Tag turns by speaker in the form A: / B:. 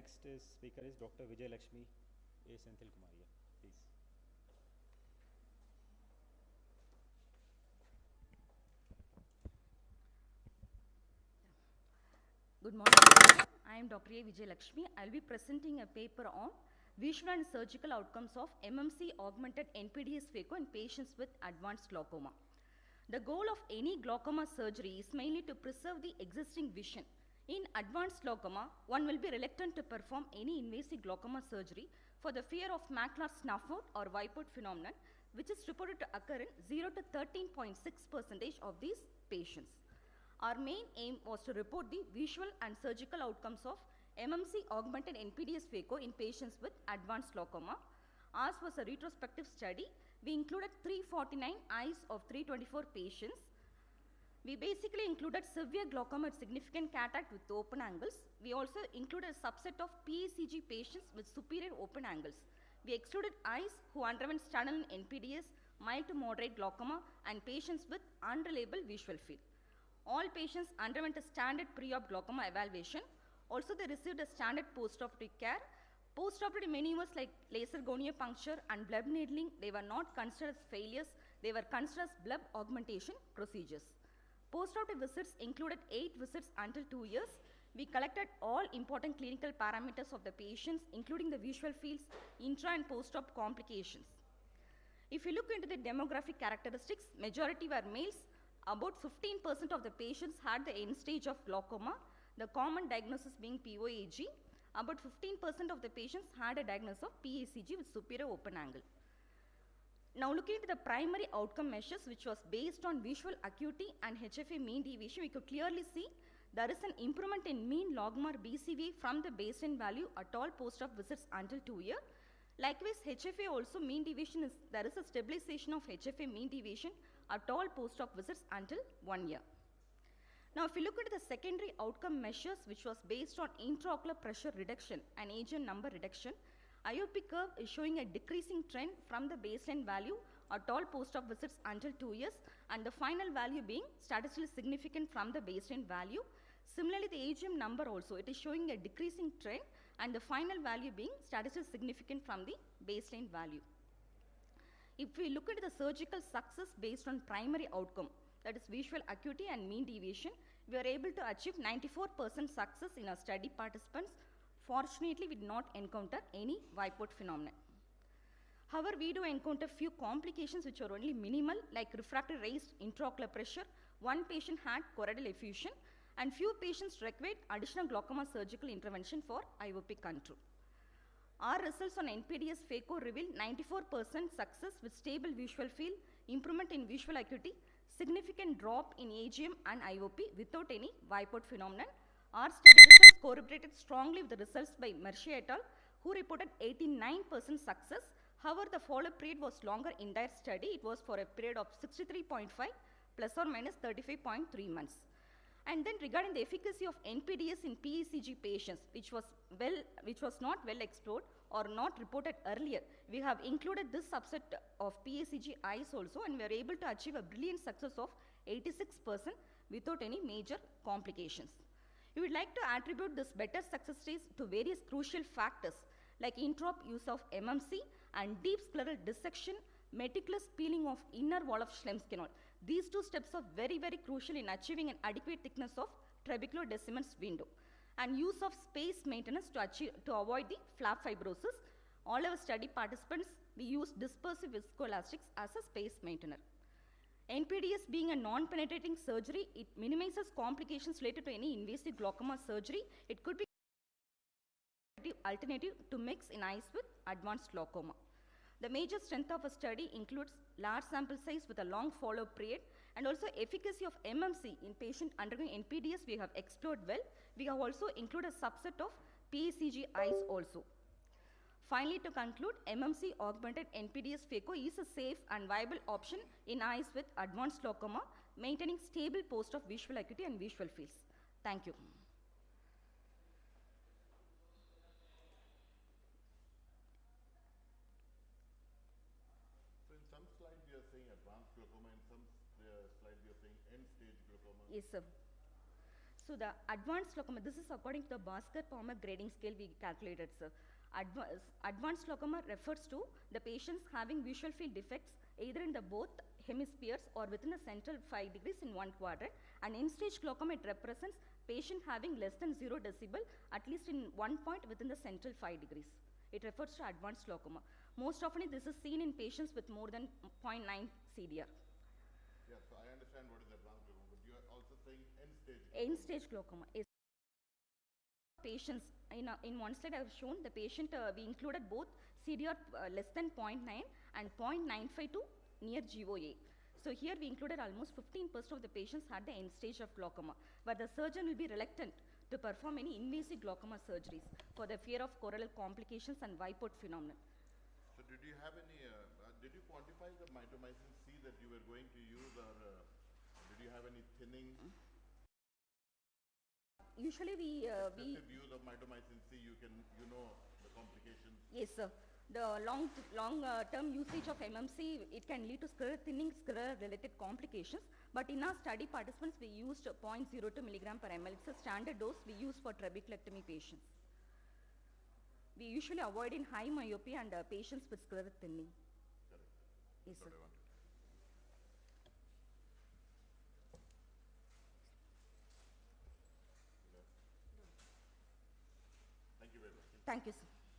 A: next speaker is Dr. Vijay Lakshmi A. Senthil Kumaria. Please.
B: Good morning. I am Dr. A. Vijay Lakshmi. I will be presenting a paper on visual and surgical outcomes of MMC augmented NPDS phaco in patients with advanced glaucoma. The goal of any glaucoma surgery is mainly to preserve the existing vision. In advanced glaucoma, one will be reluctant to perform any invasive glaucoma surgery for the fear of macular snuff-out or wipeout phenomenon, which is reported to occur in 0 to 13.6% of these patients. Our main aim was to report the visual and surgical outcomes of MMC augmented NPDS phaco in patients with advanced glaucoma. Ours was a retrospective study. We included 349 eyes of 324 patients. We basically included severe glaucoma with significant cataract with open angles. We also included a subset of PACG patients with superior open angles. We excluded eyes who underwent standalone NPDS, mild to moderate glaucoma, and patients with unreliable visual field. All patients underwent a standard pre-op glaucoma evaluation. Also, they received a standard post-operative care. Post-operative maneuvers like laser gonial puncture and bleb needling, they were not considered as failures. They were considered as bleb augmentation procedures. Post-operative visits included 8 visits until 2 years. We collected all important clinical parameters of the patients, including the visual fields, intra and post-op complications. If you look into the demographic characteristics, majority were males. About 15% of the patients had the end stage of glaucoma, the common diagnosis being POAG. About 15% of the patients had a diagnosis of PACG with superior open angle. Now looking at the primary outcome measures, which was based on visual acuity and HFA mean deviation, we could clearly see there is an improvement in mean logMAR BCVA from the baseline value at all post-op visits until 2 years. Likewise, HFA also mean deviation there is a stabilization of HFA mean deviation at all post-op visits until 1 year. Now, if you look at the secondary outcome measures, which was based on intraocular pressure reduction and AGM number reduction, IOP curve is showing a decreasing trend from the baseline value at all post-op visits until 2 years, and the final value being statistically significant from the baseline value. Similarly, the AGM number also, it is showing a decreasing trend, and the final value being statistically significant from the baseline value. If we look at the surgical success based on primary outcome, that is visual acuity and mean deviation, we are able to achieve 94% success in our study participants. Fortunately, we did not encounter any wipeout phenomenon. However, we do encounter few complications which are only minimal, like refractory raised intraocular pressure. One patient had choroidal effusion, and few patients required additional glaucoma surgical intervention for IOP control. Our results on NPDS phaco revealed 94% success with stable visual field, improvement in visual acuity, significant drop in AGM and IOP without any wipeout phenomenon. Our study results corroborated strongly with the results by Mercier et al., who reported 89% success. However, the follow-up period was longer in their study. It was for a period of 63.5 plus or minus 35.3 months. And then regarding the efficacy of NPDS in PACG patients, which was not well explored or not reported earlier, we have included this subset of PACG eyes also, and we are able to achieve a brilliant success of 86% without any major complications. We would like to attribute this better success rates to various crucial factors like intraop use of MMC and deep scleral dissection, meticulous peeling of inner wall of Schlemm's canal. These two steps are very, very crucial in achieving an adequate thickness of trabecular Descemet's window, and use of space maintenance to avoid the flap fibrosis. All our study participants, we used dispersive viscoelastics as a space maintainer. NPDS being a non-penetrating surgery, it minimizes complications related to any invasive glaucoma surgery. It could be alternative to mix in eyes with advanced glaucoma. The major strength of a study includes large sample size with a long follow-up period, and also efficacy of MMC in patient undergoing NPDS we have explored well. We have also included a subset of PACG eyes also. Finally, to conclude, MMC augmented NPDS phaco is a safe and viable option in eyes with advanced glaucoma, maintaining stable post-op visual acuity and visual fields. Thank you.
C: So in some slides you are saying advanced glaucoma, in some slides you are saying end stage glaucoma.
B: Yes, sir. So the advanced glaucoma, this is according to the Bhaskar-Palmer grading scale we calculated, sir. Advanced glaucoma refers to the patients having visual field defects either in the both hemispheres or within the central 5 degrees in one quadrant. And end-stage glaucoma, it represents patient having less than 0 decibel at least in one point within the central 5 degrees. It refers to advanced glaucoma. Most often this is seen in patients with more than 0.9 CDR.
C: Yeah, so I understand what is advanced glaucoma, but you are also saying end-stage.
B: End-stage glaucoma is patients, in one slide I have shown the patient, we included both CDR less than 0.9 and 0.95 to near GOA. So here we included almost 15% of the patients had the end stage of glaucoma, but the surgeon will be reluctant to perform any invasive glaucoma surgeries for the fear of choroidal complications and Wyport phenomenon.
C: So did you have any, did you quantify the mitomycin C that you were going to use, or did you have any thinning?
B: Usually we
C: Excessive use of mitomycin C, you know the complications.
B: yes, sir. The long-term usage of MMC, it can lead to scleral thinning, scleral-related complications. But in our study participants, we used 0.02 milligram per ml. It's a standard dose we use for trabeculectomy patients. We usually avoid in high myopia and patients with scleral thinning.
C: Correct.
B: Yes,
C: That's
B: sir.
C: what I wanted. Thank you very much.
B: Thank you, sir.